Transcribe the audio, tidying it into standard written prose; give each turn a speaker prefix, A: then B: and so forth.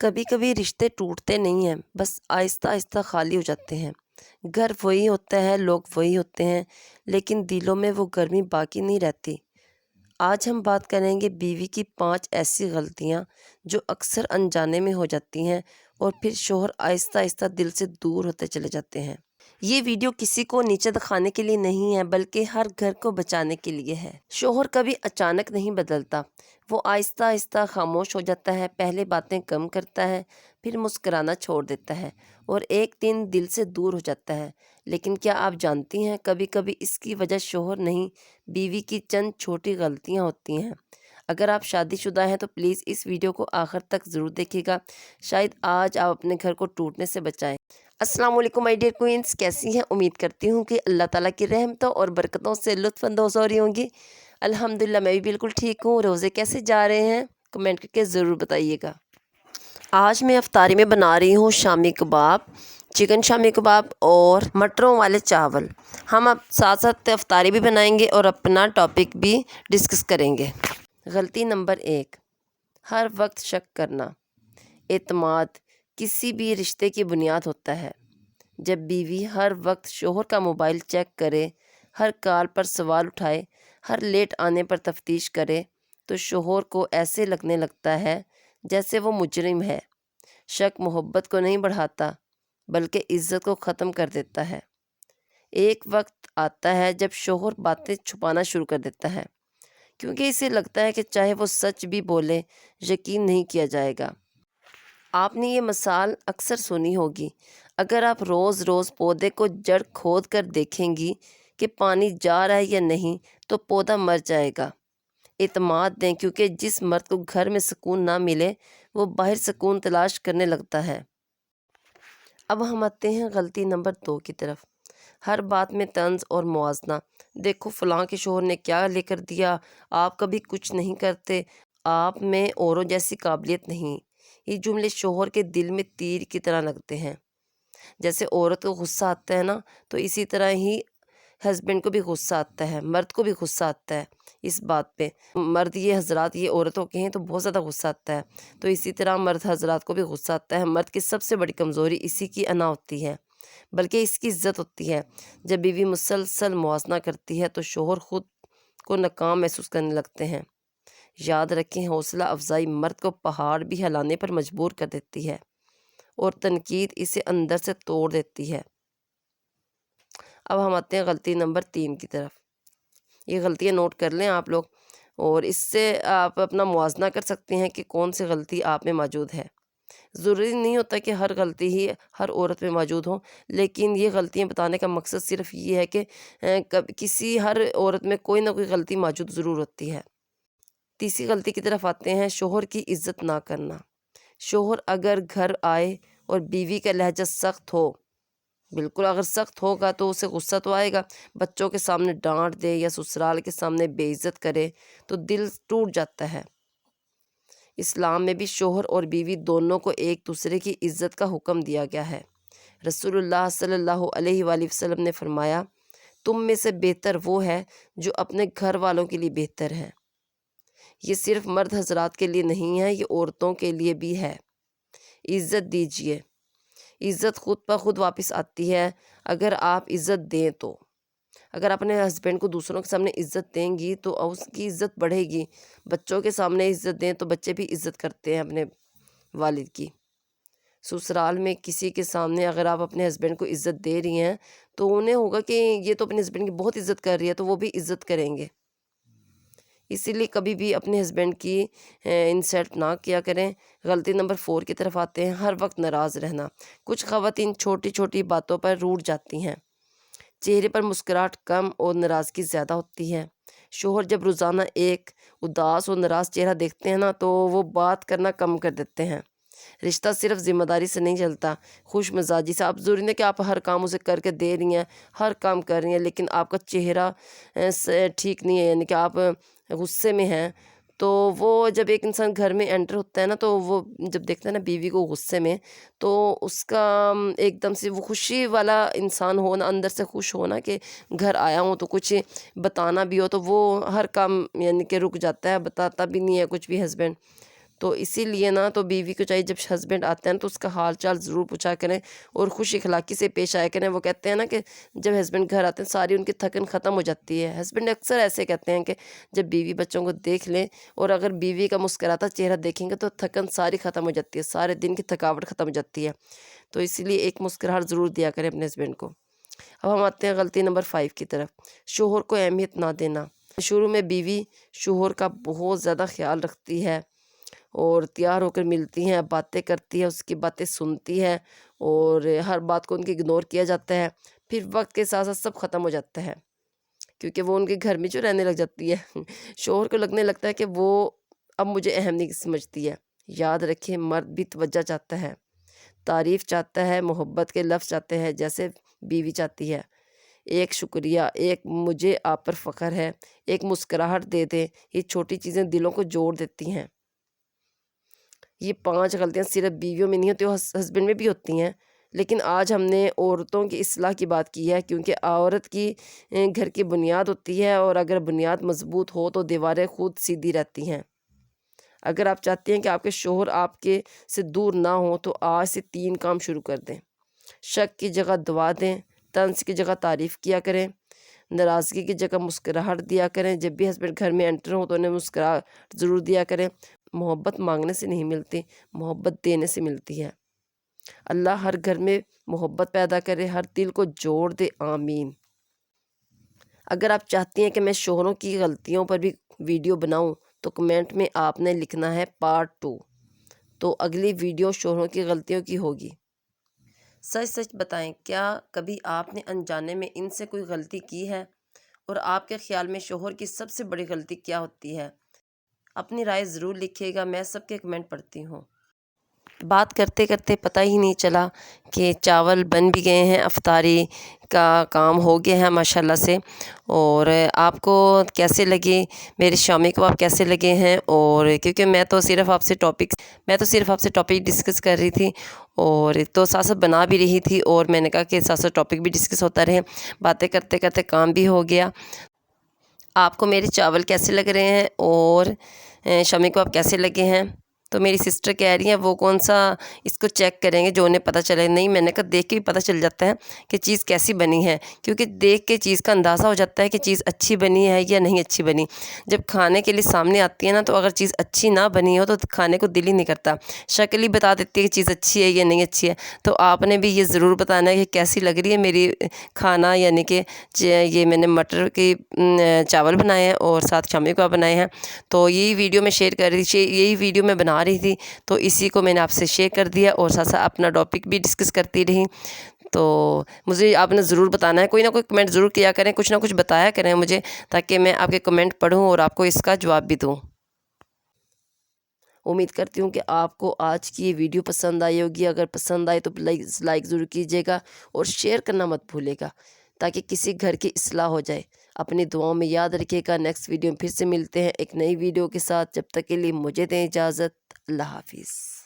A: کبھی کبھی رشتے ٹوٹتے نہیں ہیں، بس آہستہ آہستہ خالی ہو جاتے ہیں۔ گھر وہی ہوتا ہے، لوگ وہی ہوتے ہیں، لیکن دلوں میں وہ گرمی باقی نہیں رہتی۔ آج ہم بات کریں گے بیوی کی 5 ایسی غلطیاں جو اکثر انجانے میں ہو جاتی ہیں اور پھر شوہر آہستہ آہستہ دل سے دور ہوتے چلے جاتے ہیں۔ یہ ویڈیو کسی کو نیچے دکھانے کے لیے نہیں ہے، بلکہ ہر گھر کو بچانے کے لیے ہے۔ شوہر کبھی اچانک نہیں بدلتا، وہ آہستہ آہستہ خاموش ہو جاتا ہے، پہلے باتیں کم کرتا ہے، پھر مسکرانا چھوڑ دیتا ہے اور ایک دن دل سے دور ہو جاتا ہے۔ لیکن کیا آپ جانتی ہیں، کبھی کبھی اس کی وجہ شوہر نہیں، بیوی کی چند چھوٹی غلطیاں ہوتی ہیں۔ اگر آپ شادی شدہ ہیں تو پلیز اس ویڈیو کو آخر تک ضرور دیکھیے گا، شاید آج آپ اپنے گھر کو ٹوٹنے سے بچائیں۔ السلام علیکم مائی ڈیئر کوئنس، کیسی ہیں؟ امید کرتی ہوں کہ اللہ تعالیٰ کی رحمتوں اور برکتوں سے لطف اندوز ہو رہی ہوں گی۔ الحمدللہ میں بھی بالکل ٹھیک ہوں۔ روزے کیسے جا رہے ہیں؟ کمنٹ کر کے ضرور بتائیے گا۔ آج میں افطاری میں بنا رہی ہوں شامی کباب، چکن شامی کباب اور مٹروں والے چاول۔ ہم اب ساتھ ساتھ افطاری بھی بنائیں گے اور اپنا ٹاپک بھی ڈسکس کریں گے۔ غلطی نمبر 1، ہر وقت شک کرنا۔ اعتماد کسی بھی رشتے کی بنیاد ہوتا ہے۔ جب بیوی ہر وقت شوہر کا موبائل چیک کرے، ہر کال پر سوال اٹھائے، ہر لیٹ آنے پر تفتیش کرے، تو شوہر کو ایسے لگنے لگتا ہے جیسے وہ مجرم ہے۔ شک محبت کو نہیں بڑھاتا، بلکہ عزت کو ختم کر دیتا ہے۔ ایک وقت آتا ہے جب شوہر باتیں چھپانا شروع کر دیتا ہے، کیونکہ اسے لگتا ہے کہ چاہے وہ سچ بھی بولے، یقین نہیں کیا جائے گا۔ آپ نے یہ مثال اکثر سنی ہوگی۔ اگر آپ روز روز پودے کو جڑ کھود کر دیکھیں گی کہ پانی جا رہا ہے یا نہیں، تو پودا مر جائے گا۔ اعتماد دیں، کیونکہ جس مرد کو گھر میں سکون نہ ملے، وہ باہر سکون تلاش کرنے لگتا ہے۔ اب ہم آتے ہیں غلطی نمبر 2 کی طرف۔ ہر بات میں طنز اور موازنہ۔ دیکھو فلاں کے شوہر نے کیا لے کر دیا، آپ کبھی کچھ نہیں کرتے، آپ میں اوروں جیسی قابلیت نہیں۔ یہ جملے شوہر کے دل میں تیر کی طرح لگتے ہیں۔ جیسے عورت کو غصہ آتا ہے نا، تو اسی طرح ہی ہسبینڈ کو بھی غصہ آتا ہے، مرد کو بھی غصہ آتا ہے اس بات پہ۔ مرد یہ حضرات یہ عورتوں کے ہیں تو بہت زیادہ غصہ آتا ہے، تو اسی طرح مرد حضرات کو بھی غصہ آتا ہے۔ مرد کی سب سے بڑی کمزوری اسی کی انا ہوتی ہے، بلکہ اس کی عزت ہوتی ہے۔ جب بیوی مسلسل موازنہ کرتی ہے تو شوہر خود کو ناکام محسوس کرنے لگتے ہیں۔ یاد رکھیں، حوصلہ افزائی مرد کو پہاڑ بھی ہلانے پر مجبور کر دیتی ہے، اور تنقید اسے اندر سے توڑ دیتی ہے۔ اب ہم آتے ہیں غلطی نمبر 3 کی طرف۔ یہ غلطیاں نوٹ کر لیں آپ لوگ، اور اس سے آپ اپنا موازنہ کر سکتے ہیں کہ کون سی غلطی آپ میں موجود ہے۔ ضروری نہیں ہوتا کہ ہر غلطی ہی ہر عورت میں موجود ہو، لیکن یہ غلطیاں بتانے کا مقصد صرف یہ ہے کہ کسی ہر عورت میں کوئی نہ کوئی غلطی موجود ضرور ہوتی ہے۔ تیسری غلطی کی طرف آتے ہیں، شوہر کی عزت نہ کرنا۔ شوہر اگر گھر آئے اور بیوی کا لہجہ سخت ہو، بالکل اگر سخت ہوگا تو اسے غصہ تو آئے گا، بچوں کے سامنے ڈانٹ دے یا سسرال کے سامنے بے عزت کرے تو دل ٹوٹ جاتا ہے۔ اسلام میں بھی شوہر اور بیوی دونوں کو ایک دوسرے کی عزت کا حکم دیا گیا ہے۔ رسول اللہ صلی اللہ علیہ وآلہ وسلم نے فرمایا، تم میں سے بہتر وہ ہے جو اپنے گھر والوں کے لیے بہتر ہے۔ یہ صرف مرد حضرات کے لیے نہیں ہے، یہ عورتوں کے لیے بھی ہے۔ عزت دیجیے، عزت خود بخود واپس آتی ہے اگر آپ عزت دیں تو۔ اگر آپ اپنے ہسبینڈ کو دوسروں کے سامنے عزت دیں گی تو اس کی عزت بڑھے گی۔ بچوں کے سامنے عزت دیں تو بچے بھی عزت کرتے ہیں اپنے والد کی۔ سسرال میں کسی کے سامنے اگر آپ اپنے ہسبینڈ کو عزت دے رہی ہیں تو انہیں ہوگا کہ یہ تو اپنے ہسبینڈ کی بہت عزت کر رہی ہے، تو وہ بھی عزت کریں گے۔ اسی لیے کبھی بھی اپنے ہسبینڈ کی انسلٹ نہ کیا کریں۔ غلطی نمبر 4 کی طرف آتے ہیں، ہر وقت ناراض رہنا۔ کچھ خواتین چھوٹی چھوٹی باتوں پر روٹھ جاتی ہیں۔ چہرے پر مسکراہٹ کم اور ناراضگی زیادہ ہوتی ہے۔ شوہر جب روزانہ ایک اداس اور ناراض چہرہ دیکھتے ہیں نا، تو وہ بات کرنا کم کر دیتے ہیں۔ رشتہ صرف ذمہ داری سے نہیں چلتا، خوش مزاجی سے۔ آپ ضروری نہیں کہ آپ ہر کام اسے کر کے دے رہی ہیں، ہر کام کر رہی ہیں، لیکن آپ کا چہرہ ٹھیک نہیں ہے، یعنی کہ آپ غصے میں ہیں، تو وہ جب ایک انسان گھر میں انٹر ہوتا ہے نا، تو وہ جب دیکھتا ہے نا بیوی کو غصے میں، تو اس کا ایک دم سے وہ خوشی والا انسان ہونا، اندر سے خوش ہونا کہ گھر آیا ہوں، تو کچھ بتانا بھی ہو تو وہ ہر کام یعنی کہ رک جاتا ہے، بتاتا بھی نہیں ہے کچھ بھی ہسبینڈ۔ تو اسی لیے نا تو بیوی کو چاہیے جب ہسبینڈ آتے ہیں تو اس کا حال چال ضرور پوچھا کریں اور خوش اخلاقی سے پیش آیا کریں۔ وہ کہتے ہیں نا کہ جب ہسبینڈ گھر آتے ہیں ساری ان کی تھکن ختم ہو جاتی ہے۔ ہسبینڈ اکثر ایسے کہتے ہیں کہ جب بیوی بچوں کو دیکھ لیں اور اگر بیوی کا مسکراتا چہرہ دیکھیں گے تو تھکن ساری ختم ہو جاتی ہے، سارے دن کی تھکاوٹ ختم ہو جاتی ہے۔ تو اسی لیے ایک مسکراہٹ ضرور دیا کریں اپنے ہسبینڈ کو۔ اب ہم آتے ہیں غلطی نمبر 5 کی طرف، شوہر کو اہمیت نہ دینا۔ شروع میں بیوی شوہر کا بہت زیادہ خیال رکھتی ہے اور تیار ہو کر ملتی ہیں، باتیں کرتی ہے، اس کی باتیں سنتی ہے اور ہر بات کو ان کی اگنور کیا جاتا ہے۔ پھر وقت کے ساتھ ساتھ سب ختم ہو جاتا ہے کیونکہ وہ ان کے گھر میں جو رہنے لگ جاتی ہے شوہر کو لگنے لگتا ہے کہ وہ اب مجھے اہم نہیں سمجھتی ہے۔ یاد رکھیں مرد بھی توجہ چاہتا ہے، تعریف چاہتا ہے، محبت کے لفظ چاہتے ہیں جیسے بیوی چاہتی ہے۔ ایک شکریہ، ایک مجھے آپ پر فخر ہے، ایک مسکراہٹ دے دیں، یہ چھوٹی چیزیں دلوں کو جوڑ دیتی ہیں۔ یہ 5 غلطیاں صرف بیویوں میں نہیں ہوتی، ہسبینڈ میں بھی ہوتی ہیں، لیکن آج ہم نے عورتوں کی اصلاح کی بات کی ہے کیونکہ عورت کی گھر کی بنیاد ہوتی ہے اور اگر بنیاد مضبوط ہو تو دیواریں خود سیدھی رہتی ہیں۔ اگر آپ چاہتے ہیں کہ آپ کے شوہر آپ کے سے دور نہ ہوں تو آج سے 3 کام شروع کر دیں۔ شک کی جگہ دعا دیں، طنز کی جگہ تعریف کیا کریں، ناراضگی کی جگہ مسکراہٹ دیا کریں۔ جب بھی ہسبینڈ گھر میں انٹر ہو تو انہیں مسکراہٹ ضرور دیا کریں۔ محبت مانگنے سے نہیں ملتی، محبت دینے سے ملتی ہے۔ اللہ ہر گھر میں محبت پیدا کرے، ہر دل کو جوڑ دے، آمین۔ اگر آپ چاہتی ہیں کہ میں شوہروں کی غلطیوں پر بھی ویڈیو بناؤں تو کمنٹ میں آپ نے لکھنا ہے پارٹ 2، تو اگلی ویڈیو شوہروں کی غلطیوں کی ہوگی۔ سچ سچ بتائیں، کیا کبھی آپ نے انجانے میں ان سے کوئی غلطی کی ہے؟ اور آپ کے خیال میں شوہر کی سب سے بڑی غلطی کیا ہوتی ہے؟ اپنی رائے ضرور لکھیے گا، میں سب کے کمنٹ پڑھتی ہوں۔ بات کرتے کرتے پتہ ہی نہیں چلا کہ چاول بن بھی گئے ہیں، افطاری کا کام ہو گیا ہے ماشاءاللہ سے۔ اور آپ کو کیسے لگے میرے شامی کباب کیسے لگے ہیں؟ اور کیونکہ میں تو صرف آپ سے ٹاپک ڈسکس کر رہی تھی اور تو ساتھ ساتھ بنا بھی رہی تھی اور میں نے کہا کہ ساتھ ساتھ ٹاپک بھی ڈسکس ہوتا رہے، باتیں کرتے کرتے کام بھی ہو گیا۔ آپ کو میرے چاول کیسے لگ رہے ہیں اور شامی کباب کیسے لگے ہیں؟ تو میری سسٹر کہہ رہی ہیں وہ کون سا اس کو چیک کریں گے جو انہیں پتہ چلے۔ نہیں، میں نے کہا دیکھ کے بھی پتہ چل جاتا ہے کہ چیز کیسی بنی ہے، کیونکہ دیکھ کے چیز کا اندازہ ہو جاتا ہے کہ چیز اچھی بنی ہے یا نہیں اچھی بنی۔ جب کھانے کے لیے سامنے آتی ہے نا تو اگر چیز اچھی نہ بنی ہو تو کھانے کو دل ہی نہیں کرتا، شکل ہی بتا دیتی ہے کہ چیز اچھی ہے یا نہیں اچھی ہے۔ تو آپ نے بھی یہ ضرور بتانا ہے کہ کیسی لگ رہی ہے میری کھانا، یعنی کہ یہ میں نے مٹر کی چاول بنائے ہیں اور ساتھ شامی کباب بنائے ہیں۔ تو یہی ویڈیو میں شیئر کر رہی تھی، یہی ویڈیو میں بنا رہی تھی، تو اسی کو میں نے آپ سے شیئر کر دیا اور ساتھ ساتھ اپنا ٹاپک بھی ڈسکس کرتی رہی۔ تو مجھے آپ نے ضرور بتانا ہے، کوئی نہ کوئی کمنٹ ضرور کیا کریں، کچھ نہ کچھ بتایا کریں مجھے، تاکہ میں آپ کے کمنٹ پڑھوں اور آپ کو اس کا جواب بھی دوں۔ امید کرتی ہوں کہ آپ کو آج کی یہ ویڈیو پسند آئی ہوگی۔ اگر پسند آئے تو لائک ضرور کیجیے گا اور شیئر کرنا مت بھولے گا تاکہ کسی گھر کی اصلاح ہو جائے۔ اپنی دعاؤں میں یاد رکھیے گا۔ نیکسٹ ویڈیو میں پھر سے ملتے ہیں ایک نئی ویڈیو کے ساتھ، جب تک کے لیے مجھے دیں اجازت۔ اللہ حافظ۔